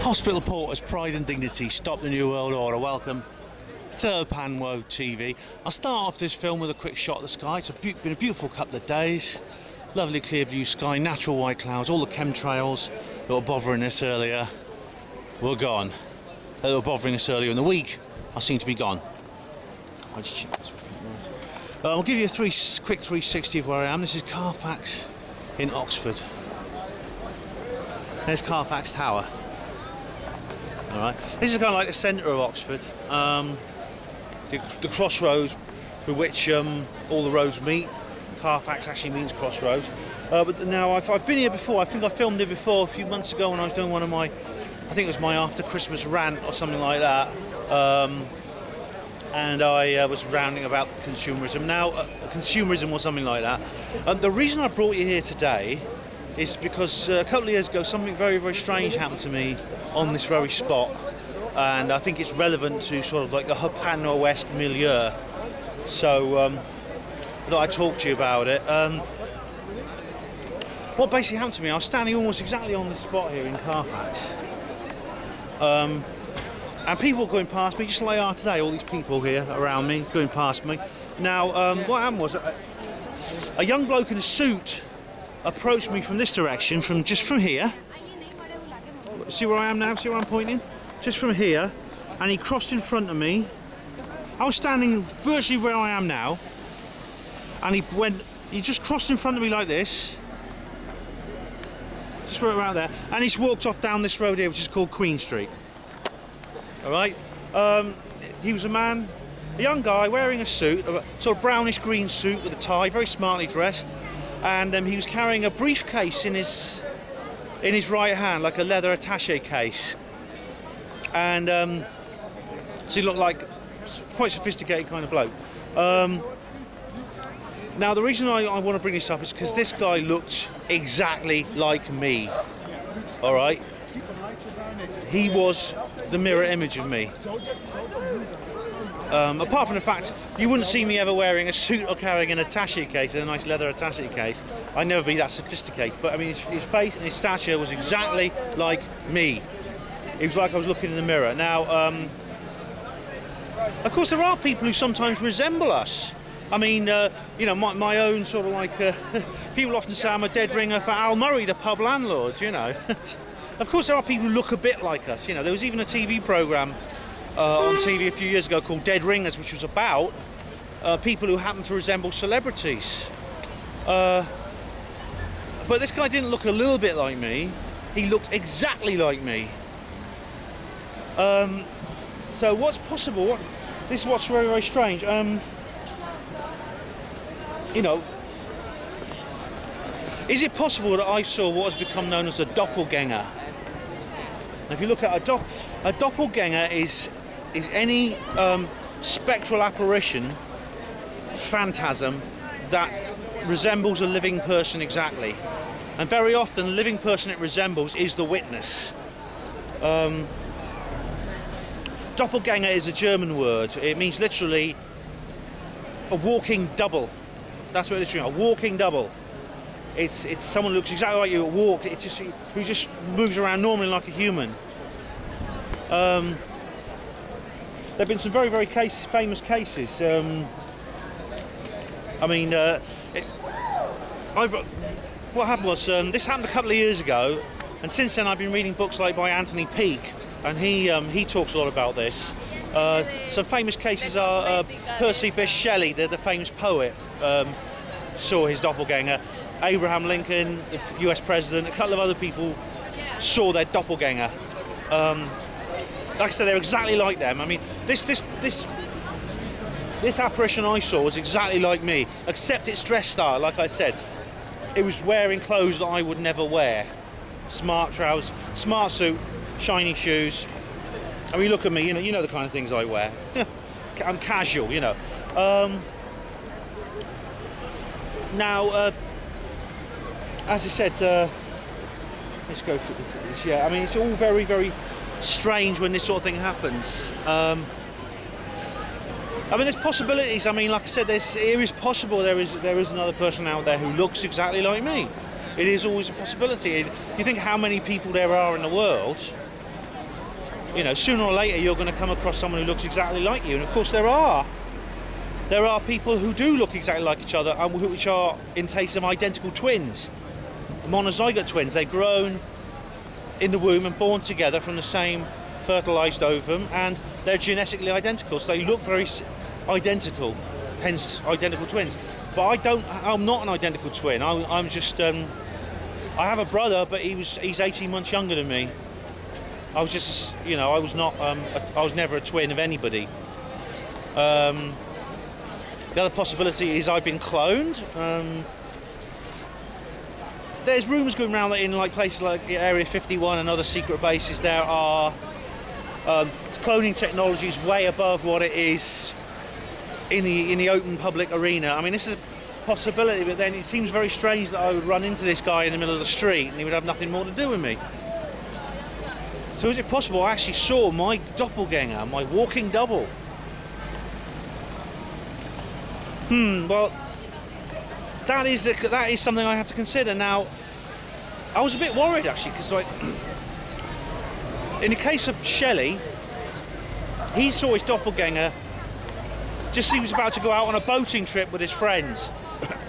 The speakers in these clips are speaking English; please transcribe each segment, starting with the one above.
Hospital porters, pride and dignity, stop the New World Order. Welcome to Panwo TV. I'll start off this film with a quick shot of the sky. It's been a beautiful couple of days. Lovely clear blue sky, natural white clouds, all the chemtrails that were bothering us earlier were gone. They were bothering us earlier in the week are seen to be gone. I'll just check this. I'll give you a quick 360 of where I am. This is Carfax in Oxford. There's Carfax Tower. Alright, this is kind of like the centre of Oxford, the crossroads through which all the roads meet. Carfax actually means crossroads. But now I've been here before. I think I filmed it before a few months ago when I was doing one of my, I think it was my after Christmas rant or something like that. And I was ranting about consumerism. Now, consumerism or something like that. The reason I brought you here today is because a couple of years ago something very, very strange happened to me on this very spot, and I think it's relevant to sort of like the Panwo West milieu. So I thought I'd talk to you about it. What basically happened to me, I was standing almost exactly on this spot here in Carfax. And people were going past me, just like they are today, all these people here around me, going past me. Now, what happened was, a young bloke in a suit approached me from this direction, just from here. See where I am now? See where I'm pointing? Just from here. And he crossed in front of me. I was standing virtually where I am now. And he just crossed in front of me like this. Just right around there. And he's walked off down this road here, which is called Queen Street. Alright? He was a young guy wearing a suit, a sort of brownish green suit with a tie, very smartly dressed. And he was carrying a briefcase in his right hand, like a leather attaché case. And so he looked like quite sophisticated kind of bloke. Now the reason I want to bring this up is because this guy looked exactly like me. All right, he was the mirror image of me. Apart from the fact you wouldn't see me ever wearing a suit or carrying an attaché case, a nice leather attaché case. I'd never be that sophisticated. But I mean, his face and his stature was exactly like me. It was like I was looking in the mirror. Now, of course, there are people who sometimes resemble us. I mean, you know, my own sort of like people often say I'm a dead ringer for Al Murray, the pub landlord. You know, of course, there are people who look a bit like us. You know, there was even a TV programme on TV a few years ago called Dead Ringers, which was about people who happen to resemble celebrities. But this guy didn't look a little bit like me. He looked exactly like me. So what's possible? This is what's very, very strange. You know, is it possible that I saw what has become known as a doppelganger? Now, if you look at a doppelganger is any spectral apparition, phantasm, that resembles a living person exactly. And very often the living person it resembles is the witness. Doppelganger is a German word. It means literally a walking double. That's what it literally means, a walking double. It's someone who looks exactly like you, who just moves around normally like a human. There have been some very, very famous cases. I mean, what happened was, this happened a couple of years ago, and since then I've been reading books like by Anthony Peake, and he talks a lot about this. Some famous cases are Percy Bysshe Shelley, the famous poet, saw his doppelganger. Abraham Lincoln, the US president, a couple of other people saw their doppelganger. Like I said, they're exactly like them. I mean, this apparition I saw was exactly like me, except its dress style. Like I said, it was wearing clothes that I would never wear. Smart trousers, smart suit, shiny shoes. I mean, look at me. You know the kind of things I wear. I'm casual, you know. Now, as I said, let's go through this. Yeah, I mean, it's all very, very strange when this sort of thing happens. I mean, there's possibilities. I mean, like I said, it is possible there is another person out there who looks exactly like me. It is always a possibility. You think how many people there are in the world you know, sooner or later you're going to come across someone who looks exactly like you. And of course there are people who do look exactly like each other, and which are in case of identical twins, monozygote twins. They're grown in the womb and born together from the same fertilized ovum, and they're genetically identical, so they look very identical, hence identical twins. But I'm not an identical twin. I'm just I have a brother, but he's 18 months younger than me. I was just, you know, I was never a twin of anybody. The other possibility is I've been cloned. There's rumours going around that in like places like Area 51 and other secret bases there are cloning technologies way above what it is in the open public arena. I mean, this is a possibility, but then it seems very strange that I would run into this guy in the middle of the street and he would have nothing more to do with me. So is it possible I actually saw my doppelganger, my walking double? Well, that is something I have to consider. Now, I was a bit worried actually, because like, in the case of Shelley, he saw his doppelganger just as he was about to go out on a boating trip with his friends.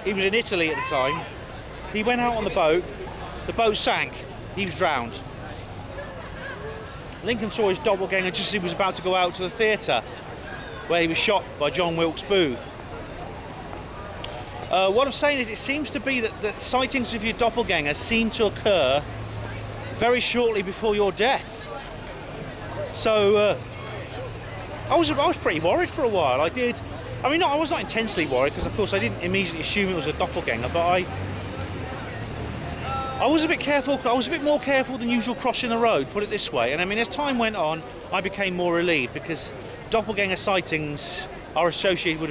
He was in Italy at the time. He went out on the boat sank, he was drowned. Lincoln saw his doppelganger just as he was about to go out to the theatre, where he was shot by John Wilkes Booth. What I'm saying is, it seems to be that sightings of your doppelganger seem to occur very shortly before your death. So I was pretty worried for a while. I was not intensely worried, because of course I didn't immediately assume it was a doppelganger, but I was a bit careful. I was a bit more careful than usual crossing the road, put it this way. And I mean, as time went on, I became more relieved, because doppelganger sightings are associated with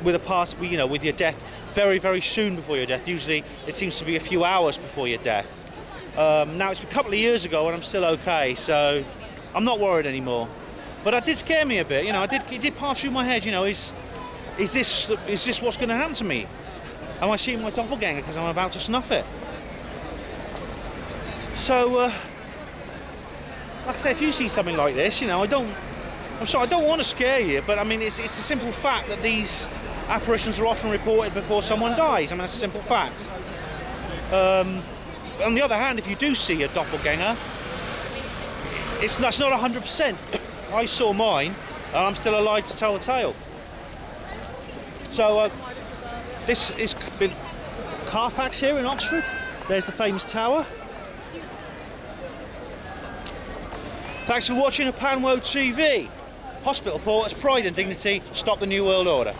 with your death very, very soon before your death. Usually it seems to be a few hours before your death. Now it's a couple of years ago and I'm still okay, so I'm not worried anymore. But it did scare me a bit, you know. It did pass through my head, you know, is this what's going to happen to me? Am I seeing my doppelganger because I'm about to snuff it? So, like I say, if you see something like this, you know, I don't want to scare you, but I mean, it's a simple fact that these apparitions are often reported before someone dies. I mean, that's a simple fact. On the other hand, if you do see a doppelganger, that's not 100%. I saw mine, and I'm still alive to tell the tale. So, this is Carfax here in Oxford. There's the famous tower. Thanks for watching a Panwo TV. Hospital Porters, pride and dignity, stop the New World Order.